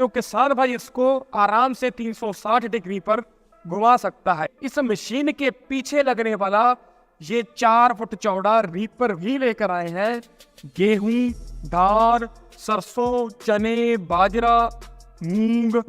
तो किसान भाई इसको आराम से 360 डिग्री पर घुमा सकता है। इस मशीन के पीछे लगने वाला ये 4 फुट चौड़ा रीपर भी लेकर आए हैं। गेहूं, धान, सरसों, चने, बाजरा, मूंग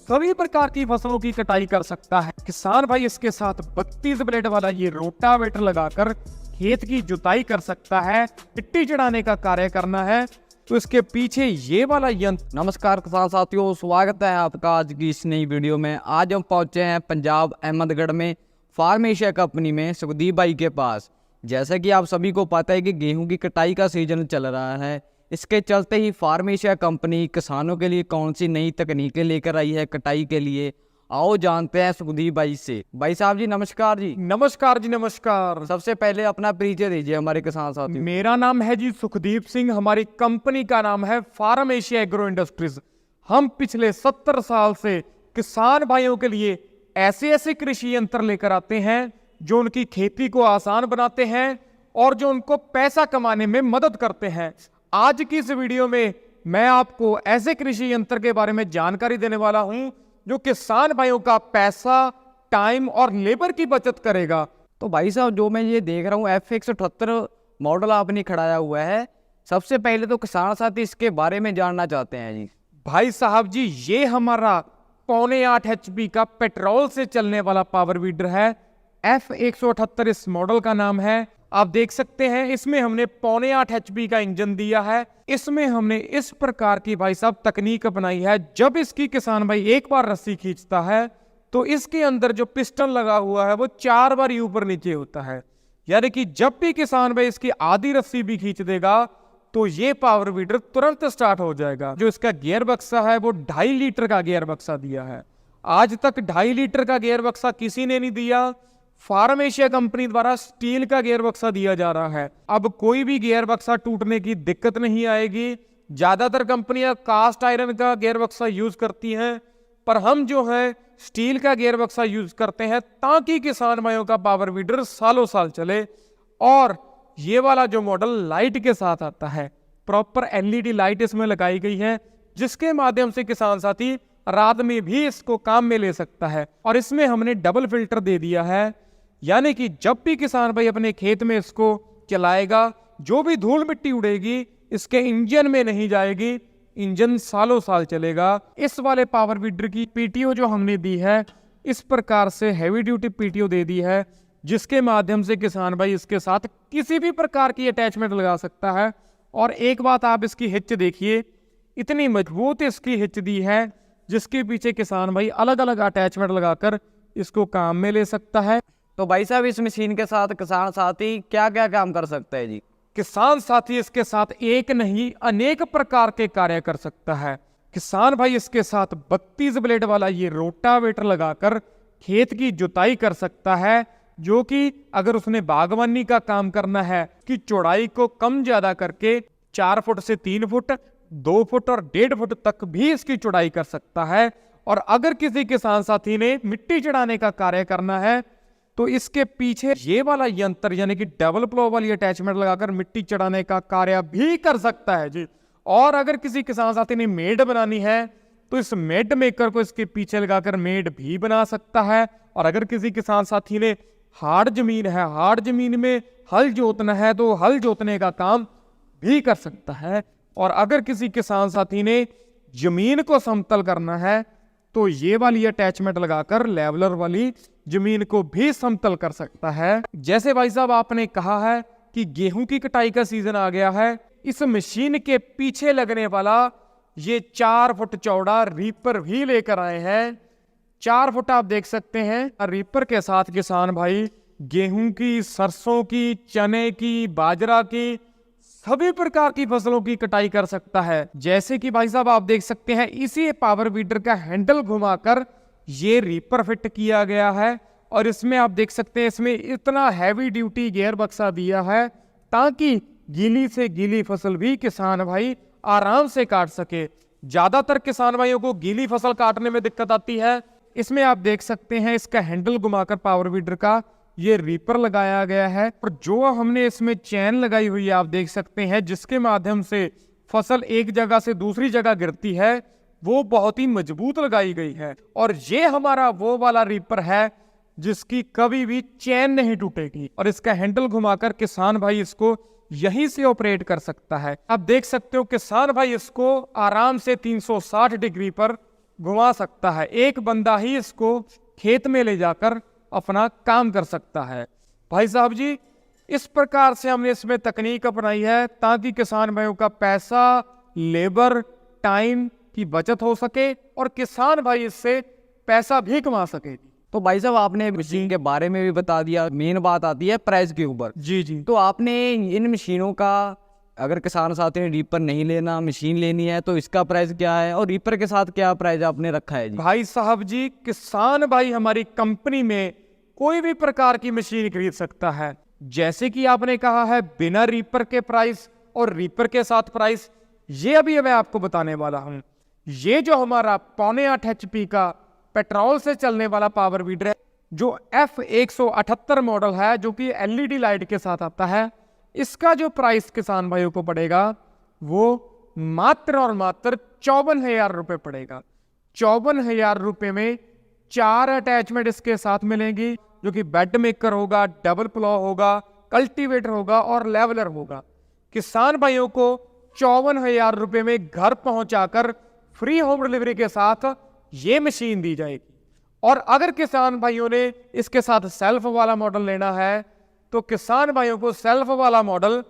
सभी प्रकार की फसलों की कटाई कर सकता है। किसान भाई इसके साथ 32 ब्लेड वाला ये रोटावेटर लगाकर खेत की जुताई कर सकता है। मिट्टी चढ़ाने का कार्य करना है तो इसके पीछे ये वाला यंत्र। नमस्कार किसान साथियों, स्वागत है आपका आज की इस नई वीडियो में। आज हम पहुंचे हैं पंजाब अहमदगढ़ में फार्म एशिया कंपनी में सुखदीप भाई के पास। जैसा कि आप सभी को पता है कि गेहूं की कटाई का सीजन चल रहा है, इसके चलते ही फार्म एशिया कंपनी किसानों के लिए कौन सी नई तकनीकें लेकर आई है कटाई के लिए, आओ जानते हैं सुखदीप भाई से। भाई साहब जी नमस्कार जी। नमस्कार जी नमस्कार। सबसे पहले अपना परिचय दीजिए हमारे किसान साथियों। मेरा नाम है जी सुखदीप सिंह, हमारी कंपनी का नाम है फार्म एशिया एग्रो इंडस्ट्रीज। हम पिछले 70 साल से किसान भाइयों के लिए ऐसे ऐसे कृषि यंत्र लेकर आते हैं जो उनकी खेती को आसान बनाते हैं और जो उनको पैसा कमाने में मदद करते हैं। आज की इस वीडियो में मैं आपको ऐसे कृषि यंत्र के बारे में जानकारी देने वाला हूं जो किसान भाइयों का पैसा, टाइम और लेबर की बचत करेगा। तो भाई साहब जो मैं ये देख रहा हूँ F178 मॉडल आपने खड़ाया हुआ है, सबसे पहले तो किसान साथी इसके बारे में जानना चाहते हैं जी। भाई साहब जी ये हमारा 8.5 HP का पेट्रोल से चलने वाला पावर वीडर है। F178 इस मॉडल का नाम है। आप देख सकते हैं इसमें हमने 8.5 HP का इंजन दिया है। इसमें हमने इस प्रकार की भाई साहब तकनीक अपनाई है, जब इसकी किसान भाई एक बार रस्सी खींचता है तो इसके अंदर जो पिस्टन लगा हुआ है वो 4 बार ऊपर नीचे होता है। यानी कि जब भी किसान भाई इसकी आधी रस्सी भी खींच देगा तो ये पावर वीडर तुरंत स्टार्ट हो जाएगा। जो इसका गियर बक्सा है वो 2.5 लीटर का गियर बक्सा दिया है। आज तक 2.5 लीटर का गियर बक्सा किसी ने नहीं दिया। फार्म एशिया कंपनी द्वारा स्टील का गियर बक्सा दिया जा रहा है। अब कोई भी गियर बक्सा टूटने की दिक्कत नहीं आएगी। ज्यादातर कंपनियां कास्ट आयरन का गियर बक्सा यूज करती हैं, पर हम जो है स्टील का गियर बक्सा यूज करते हैं ताकि किसान भाइयों का पावर वीडर सालों साल चले। और ये वाला जो मॉडल लाइट के साथ आता है, प्रॉपर LED लाइट इसमें लगाई गई है, जिसके माध्यम से किसान साथी रात में भी इसको काम में ले सकता है। और इसमें हमने डबल फिल्टर दे दिया है, यानी कि जब भी किसान भाई अपने खेत में इसको चलाएगा, जो भी धूल मिट्टी उड़ेगी इसके इंजन में नहीं जाएगी, इंजन सालों साल चलेगा। इस वाले पावर वीडर की PTO जो हमने दी है, इस प्रकार से हैवी ड्यूटी PTO दे दी है, जिसके माध्यम से किसान भाई इसके साथ किसी भी प्रकार की अटैचमेंट लगा सकता है। और एक बात आप इसकी हिच देखिए, इतनी मजबूत इसकी हिच दी है जिसके पीछे किसान भाई अलग अलग अटैचमेंट लगाकर इसको काम में ले सकता है। तो भाई साहब इस मशीन के साथ किसान साथी क्या क्या काम कर सकता है जी? किसान साथी इसके साथ एक नहीं अनेक प्रकार के कार्य कर सकता है। किसान भाई इसके साथ 32 ब्लेड वाला ये रोटावेटर लगाकर खेत की जुताई कर सकता है, जो कि अगर उसने बागवानी का काम करना है कि चौड़ाई को कम ज्यादा करके 4 फुट से 3 फुट, 2 फुट और 1.5 फुट तक भी इसकी चौड़ाई कर सकता है। और अगर किसी किसान साथी ने मिट्टी चढ़ाने का कार्य करना है तो इसके पीछे ये वाला यंत्र यानी कि डबल प्लो वाली अटैचमेंट लगाकर मिट्टी चढ़ाने का कार्य भी कर सकता है जी। और अगर किसी किसान साथी ने मेड बनानी है तो इस मेड मेकर को इसके पीछे लगाकर मेड भी बना सकता है। और अगर किसी किसान साथी ने हार्ड जमीन है, हार्ड जमीन में हल जोतना है तो हल जोतने का काम भी कर सकता है। और अगर किसी किसान साथी ने जमीन को समतल करना है तो ये वाली अटैचमेंट लगाकर लेवलर वाली जमीन को भी समतल कर सकता है। जैसे भाई साहब आपने कहा है कि गेहूं की कटाई का सीजन आ गया है, इस मशीन के पीछे लगने वाला ये 4 फुट चौड़ा रीपर भी लेकर आए हैं। 4 फुट आप देख सकते हैं। रीपर के साथ किसान भाई गेहूं की, सरसों की, चने की, बाजरा की सभी प्रकार की फसलों की कटाई कर सकता है। जैसे कि भाई साहब आप देख सकते हैं इसी पावर वीडर का हैंडल घुमाकर ये रीपर फिट किया गया है। और इसमें आप देख सकते हैं इसमें इतना हैवी ड्यूटी गियर बक्सा दिया है ताकि गीली से गीली फसल भी किसान भाई आराम से काट सके। ज्यादातर किसान भाइयों को गीली फसल काटने में दिक्कत आती है। इसमें आप देख सकते हैं इसका हैंडल घुमाकर पावर वीडर का ये रीपर लगाया गया है। और जो हमने इसमें चैन लगाई हुई है आप देख सकते हैं, जिसके माध्यम से फसल एक जगह से दूसरी जगह गिरती है वो बहुत ही मजबूत लगाई गई है। और ये हमारा वो वाला रीपर है जिसकी कभी भी चेन नहीं टूटेगी, और इसका हैंडल घुमाकर किसान भाई इसको यहीं से ऑपरेट कर सकता है। आप देख सकते हो किसान भाई इसको आराम से 360 डिग्री पर घुमा सकता है। एक बंदा ही इसको खेत में ले जाकर अपना काम कर सकता है। भाई साहब जी, इस प्रकार से हमने इसमें तकनीक अपनाई है ताकि किसान भाइयों का पैसा, लेबर, टाइम की बचत हो सके और किसान भाई इससे पैसा भी कमा सके। तो भाई साहब आपने मशीन के बारे में भी बता दिया, मेन बात आती है प्राइस के ऊपर। जी जी। तो आपने इन मशीनों का, अगर किसान साथी ने रीपर नहीं लेना, मशीन लेनी है, तो इसका प्राइस क्या है और रीपर के साथ क्या प्राइस आपने रखा है जी? भाई साहब जी, किसान भाई हमारी कंपनी में कोई भी प्रकार की मशीन खरीद सकता है। जैसे कि आपने कहा है बिना रीपर के प्राइस और रीपर के साथ प्राइस, ये अभी मैं आपको बताने वाला हूं। ये जो हमारा 0.8 HP का पेट्रोल से चलने वाला पावर वीडर है, जो F178 मॉडल है, जो कि LED लाइट के साथ आता है, इसका जो प्राइस किसान भाइयों को पड़ेगा वो मात्र और मात्र 54,000 रुपये पड़ेगा। 54,000 रुपये में 4 अटैचमेंट इसके साथ मिलेंगी, जो कि बेड मेकर होगा, डबल प्लॉ होगा, कल्टीवेटर होगा और लेवलर होगा। किसान भाइयों को 54,000 रुपये में घर पहुंचाकर फ्री होम डिलीवरी के साथ ये मशीन दी जाएगी। और अगर किसान भाइयों ने इसके साथ सेल्फ वाला मॉडल लेना है तो किसान भाइयों को सेल्फ वाला मॉडल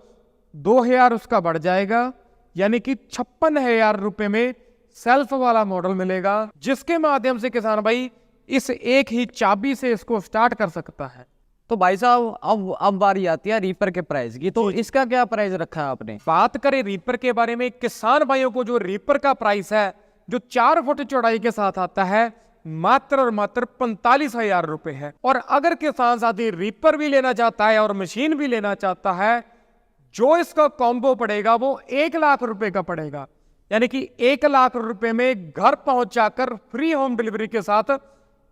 2,000 उसका बढ़ जाएगा, यानी कि 56,000 रुपये में सेल्फ वाला मॉडल मिलेगा, जिसके माध्यम से किसान भाई इस एक ही चाबी से इसको स्टार्ट कर सकता है। तो भाई साहब अब बारी आती है रीपर के प्राइस की, तो इसका क्या प्राइस रखा है आपने? बात करें रीपर के बारे में, किसान भाइयों को जो रीपर का प्राइस है, जो 4 फुट चौड़ाई के साथ आता है, मात्र और मात्र 45,000 रुपए है। और अगर किसान साथी रीपर भी लेना चाहता है और मशीन भी लेना चाहता है, जो इसका कॉम्बो पड़ेगा वो 1 लाख रुपए का पड़ेगा, यानी कि 1 लाख रुपए में घर पहुंचाकर फ्री होम डिलीवरी के साथ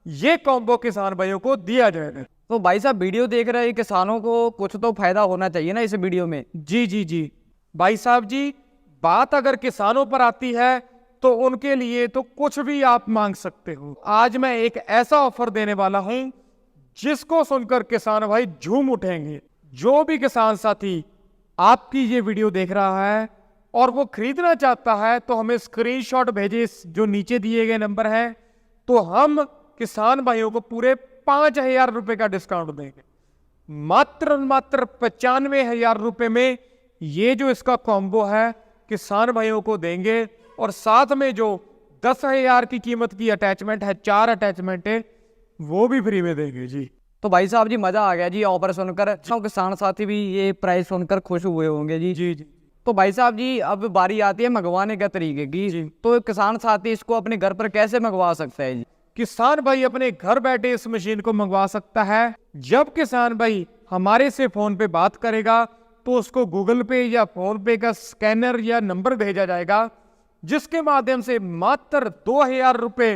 ये कॉम्बो किसान भाइयों को दिया जाएगा। तो भाई साहब वीडियो देख रहे किसानों को कुछ तो फायदा होना चाहिए ना इस वीडियो में? जी जी जी भाई साहब जी, बात अगर किसानों पर आती है तो उनके लिए तो कुछ भी आप मांग सकते हो। आज मैं एक ऐसा ऑफर देने वाला हूं जिसको सुनकर किसान भाई झूम उठेंगे। जो भी किसान साथी आपकी ये वीडियो देख रहा है और वो खरीदना चाहता है तो हमें स्क्रीनशॉट भेजे, जो नीचे दिए गए नंबर है, तो हम किसान भाइयों को पूरे 5,000 रुपए का डिस्काउंट देंगे। मात्र 95,000 रुपए में ये जो इसका कॉम्बो है किसान भाइयों को देंगे, और साथ में जो 10,000 की कीमत की अटैचमेंट है, 4 अटैचमेंट है, वो भी फ्री में देंगे जी। तो भाई साहब जी मजा आ गया जी ऑफर सुनकर। किसान साथी भी ये प्राइस सुनकर खुश हुए होंगे जी। जी जी। तो भाई साहब जी अब बारी आती है मंगवाने के तरीके की। तो किसान साथी इसको अपने घर पर कैसे मंगवा सकता है जी? किसान भाई अपने घर बैठे इस मशीन को मंगवा सकता है। जब किसान भाई हमारे से फोन पे बात करेगा तो उसको गूगल पे या फोन पे का स्कैनर या नंबर भेजा जाएगा, जिसके माध्यम से मात्र 2,000 रुपए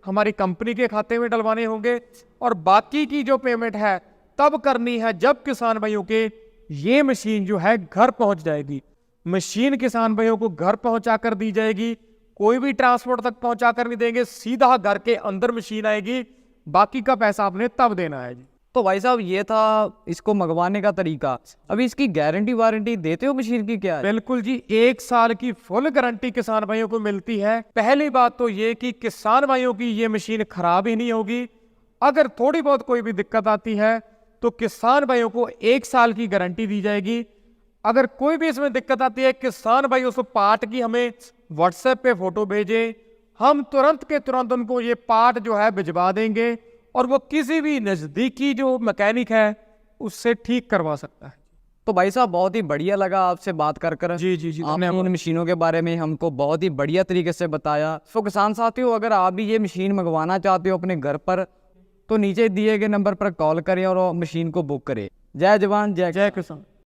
हमारी कंपनी के खाते में डलवाने होंगे, और बाकी की जो पेमेंट है तब करनी है जब किसान भाइयों के ये मशीन जो है घर पहुंच जाएगी। मशीन किसान भाइयों को घर पहुंचा कर दी जाएगी, कोई भी ट्रांसपोर्ट तक पहुंचा कर नहीं देंगे, सीधा घर के अंदर मशीन आएगी, बाकी का पैसा आपने तब देना है जी। तो भाई साहब ये था इसको मंगवाने का तरीका। अभी इसकी गारंटी वारंटी देते हो मशीन की क्या है? बिल्कुल जी, 1 साल की फुल गारंटी किसान भाइयों को मिलती है। पहली बात तो ये कि किसान भाइयों की ये मशीन खराब ही नहीं होगी। अगर थोड़ी बहुत कोई भी दिक्कत आती है तो किसान भाइयों को 1 साल की गारंटी दी जाएगी। अगर कोई भी इसमें दिक्कत आती है, किसान भाई उस पार्ट की हमें व्हाट्सएप पे फोटो भेजे, हम तुरंत के तुरंत उनको ये पार्ट जो है भिजवा देंगे, और वो किसी भी नजदीकी जो मैकेनिक है उससे ठीक करवा सकता है। तो भाई साहब बहुत ही बढ़िया लगा आपसे बात कर। जी जी जी, आपने इन मशीनों के बारे में हमको बहुत ही बढ़िया तरीके से बताया। तो किसान साथियों, अगर आप भी ये मशीन मंगवाना चाहते हो अपने घर पर, तो नीचे दिए गए नंबर पर कॉल करें और मशीन को बुक करें। जय जवान जय किसान।